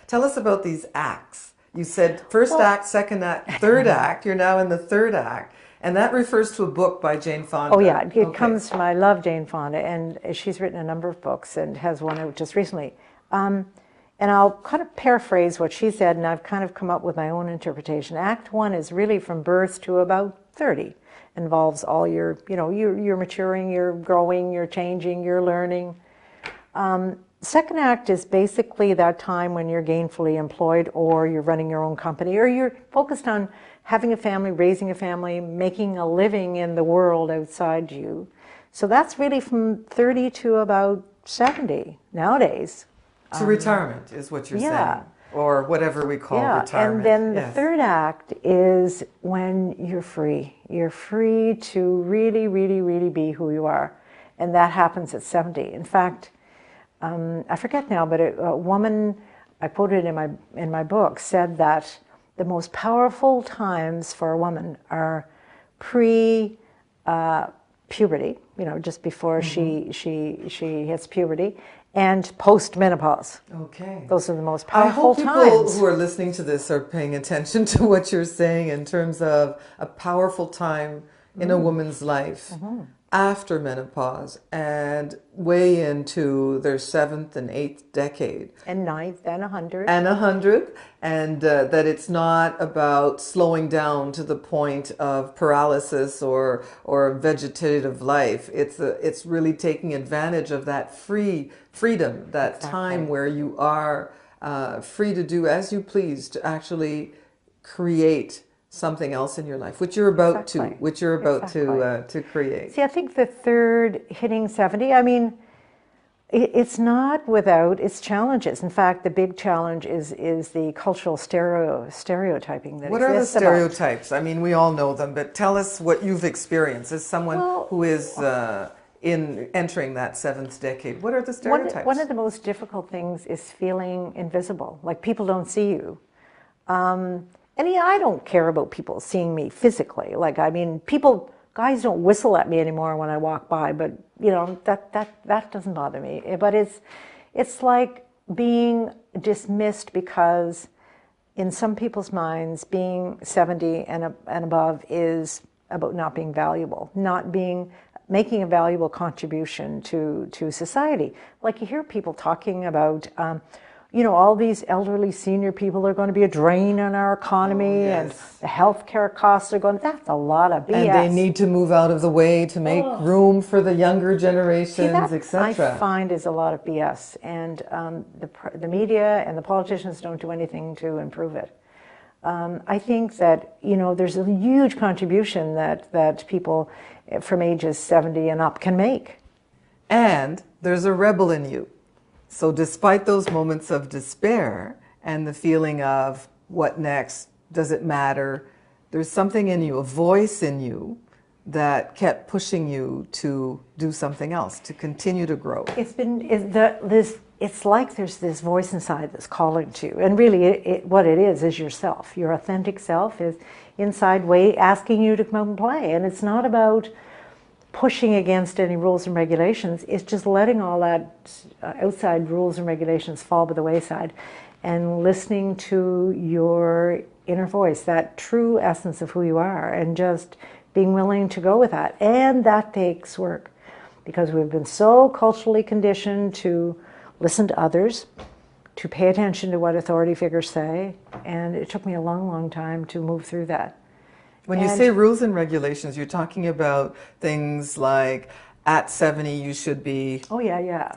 Tell us about these acts. You said first act, second act, third act. You're now in the third act. And that refers to a book by Jane Fonda. Oh yeah, it comes from, I love Jane Fonda, and she's written a number of books and has one out just recently. And I'll kind of paraphrase what she said, and I've kind of come up with my own interpretation. Act 1 is really from birth to about 30. Involves all your, you're maturing, you're growing, you're changing, you're learning. Second act is basically that time when you're gainfully employed, or you're running your own company, or you're focused on having a family, raising a family, making a living in the world outside you. So that's really from 30 to about 70 nowadays. To retirement is what you're saying, or whatever we call retirement. And then the third act is when you're free. You're free to really, really, really be who you are. And that happens at 70. In fact, I forget now, but a woman, I quoted in my book, said that the most powerful times for a woman are pre-puberty, just before she hits puberty, and post-menopause. Okay. Those are the most powerful times. I hope people who are listening to this are paying attention to what you're saying in terms of a powerful time in a woman's life after menopause and way into their 7th and 8th decade. And 9th and 100. And 100. And that it's not about slowing down to the point of paralysis or vegetative life. It's really taking advantage of that freedom, that time where you are free to do as you please, to actually create something else in your life, which you're about to create. See, I think the third, hitting 70, I mean, it's not without its challenges. In fact, the big challenge is the cultural stereotyping that exists. What are the stereotypes? I mean, we all know them, but tell us what you've experienced as someone who is entering that 7th decade. What are the stereotypes? One of the most difficult things is feeling invisible, like people don't see you. And I don't care about people seeing me physically. Like, I mean, guys don't whistle at me anymore when I walk by, but that doesn't bother me. But it's like being dismissed, because in some people's minds, being 70 and above is about not being valuable, making a valuable contribution to society. Like, you hear people talking about all these elderly senior people are going to be a drain on our economy, and the healthcare costs are going, that's a lot of BS. And they need to move out of the way to make room for the younger generations, etc. I find is a lot of BS, and the media and the politicians don't do anything to improve it. I think that, there's a huge contribution that people from ages 70 and up can make. And there's a rebel in you. So despite those moments of despair and the feeling of what next, does it matter, there's something in you, a voice in you that kept pushing you to do something else, to continue to grow. It's like there's this voice inside that's calling to you. And really what it is yourself. Your authentic self is inside asking you to come and play. And it's not about pushing against any rules and regulations. It's just letting all that outside rules and regulations fall by the wayside and listening to your inner voice, that true essence of who you are, and just being willing to go with that. And that takes work, because we've been so culturally conditioned to listen to others, to pay attention to what authority figures say, and it took me a long, long time to move through that. When you say rules and regulations, you're talking about things like at 70 you should be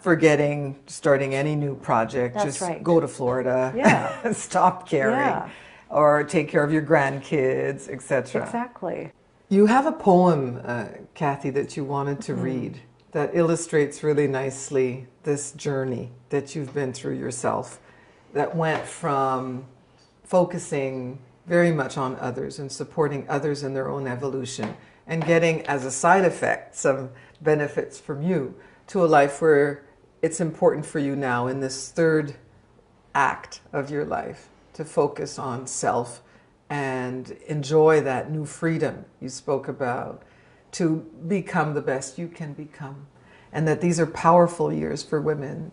forgetting starting any new project. That's just go to Florida, stop caring, or take care of your grandkids, etc. Exactly. You have a poem, Cathy, that you wanted to read that illustrates really nicely this journey that you've been through yourself, that went from focusing very much on others and supporting others in their own evolution and getting, as a side effect, some benefits from you, to a life where it's important for you now in this third act of your life to focus on self and enjoy that new freedom you spoke about, to become the best you can become. And that these are powerful years for women,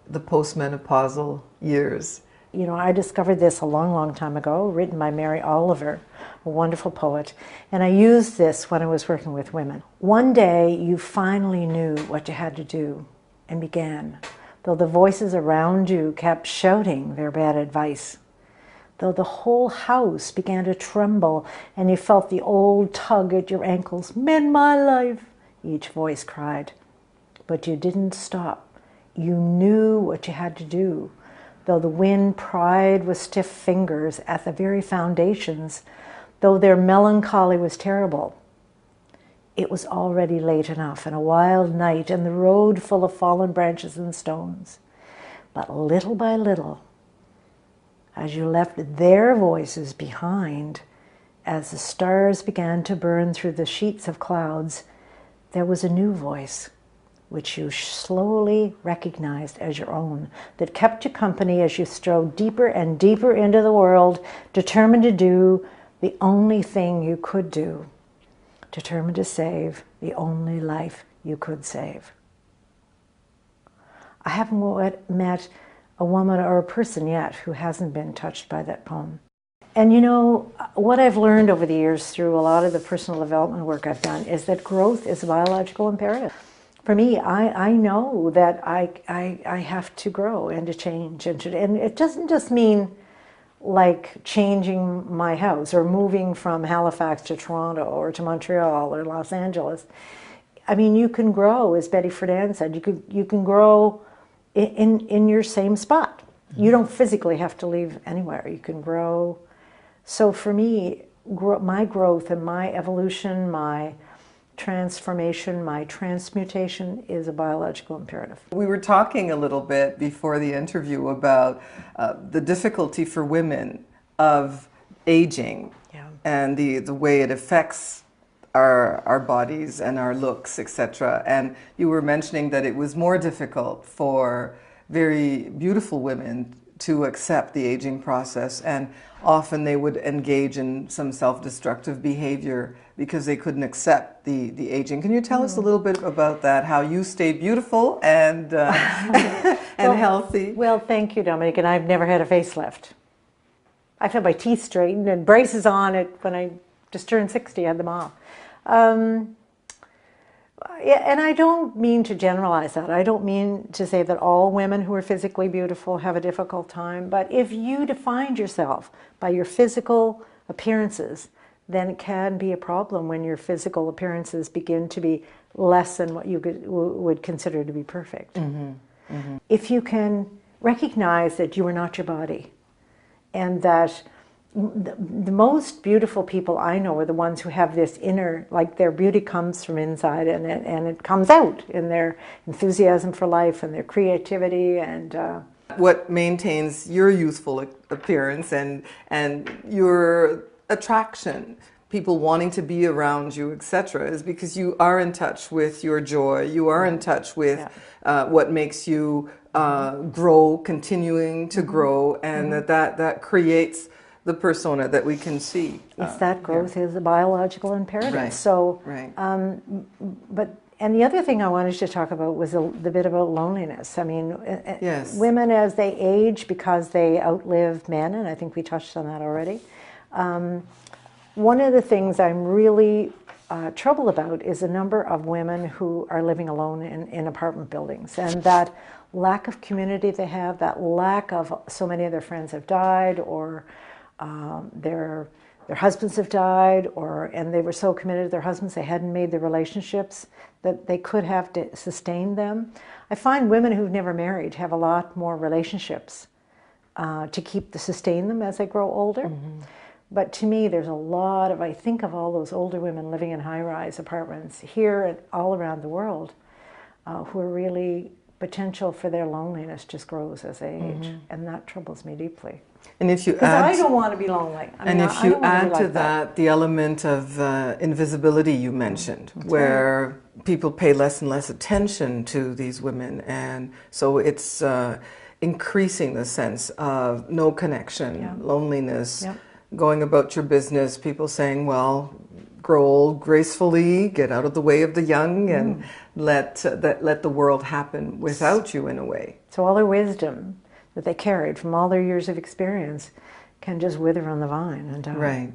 the postmenopausal years. you know, I discovered this a long, long time ago, written by Mary Oliver, a wonderful poet, and I used this when I was working with women. One day you finally knew what you had to do and began, though the voices around you kept shouting their bad advice, though the whole house began to tremble and you felt the old tug at your ankles. "Mend my life," each voice cried. But you didn't stop. You knew what you had to do, though the wind pried with stiff fingers at the very foundations, though their melancholy was terrible. It was already late enough, and a wild night, and the road full of fallen branches and stones. But little by little, as you left their voices behind, as the stars began to burn through the sheets of clouds, there was a new voice, which you slowly recognized as your own, that kept you company as you strode deeper and deeper into the world, determined to do the only thing you could do, determined to save the only life you could save. I haven't met a woman or a person yet who hasn't been touched by that poem. And you know, what I've learned over the years through a lot of the personal development work I've done is that growth is a biological imperative. For me, I know that I have to grow and to change. And it doesn't just mean like changing my house or moving from Halifax to Toronto or to Montreal or Los Angeles. I mean, you can grow, as Betty Friedan said, you can grow in your same spot. You don't physically have to leave anywhere. You can grow. So for me, my growth and my evolution, my transformation, my transmutation is a biological imperative. We were talking a little bit before the interview about the difficulty for women of aging, Yeah. and the way it affects our bodies and our looks, etc. And you were mentioning that it was more difficult for very beautiful women to accept the aging process, and often they would engage in some self-destructive behavior because they couldn't accept the aging. Can you tell us a little bit about that, how you stayed beautiful and and healthy? Well, thank you, Dominic, and I've never had a facelift. I've had my teeth straightened and braces on it when I just turned 60, I had them off. Yeah, and I don't mean to generalize that. I don't mean to say that all women who are physically beautiful have a difficult time, but if you defined yourself by your physical appearances, then it can be a problem when your physical appearances begin to be less than what you would consider to be perfect. Mm-hmm. Mm-hmm. If you can recognize that you are not your body, and that the most beautiful people I know are the ones who have this inner, like their beauty comes from inside and it comes out in their enthusiasm for life and their creativity and what maintains your youthful appearance and your attraction, people wanting to be around you, etc., is because you are in touch with your joy, you are in touch with what makes you grow, continuing to grow, and that creates the persona that we can see. It's that growth is a biological imperative. Right. So, right. And the other thing I wanted to talk about was the bit about loneliness. I mean, yes. Women as they age because they outlive men, and I think we touched on that already. One of the things I'm really troubled about is the number of women who are living alone in apartment buildings, and that lack of community they have, that lack of so many of their friends have died, or their husbands have died, and they were so committed to their husbands they hadn't made the relationships that they could have to sustain them. I find women who've never married have a lot more relationships to sustain them as they grow older. Mm-hmm. But to me, there's a lot of, I think of all those older women living in high-rise apartments here and all around the world who are really, potential for their loneliness just grows as they age, and that troubles me deeply. And if you because I don't want to be lonely. If you add to that the element of invisibility you mentioned, where people pay less and less attention to these women, and so it's increasing the sense of no connection, loneliness, going about your business, people saying, well, grow old gracefully, get out of the way of the young, and let the world happen without you in a way. So all their wisdom that they carried from all their years of experience can just wither on the vine and die. Right.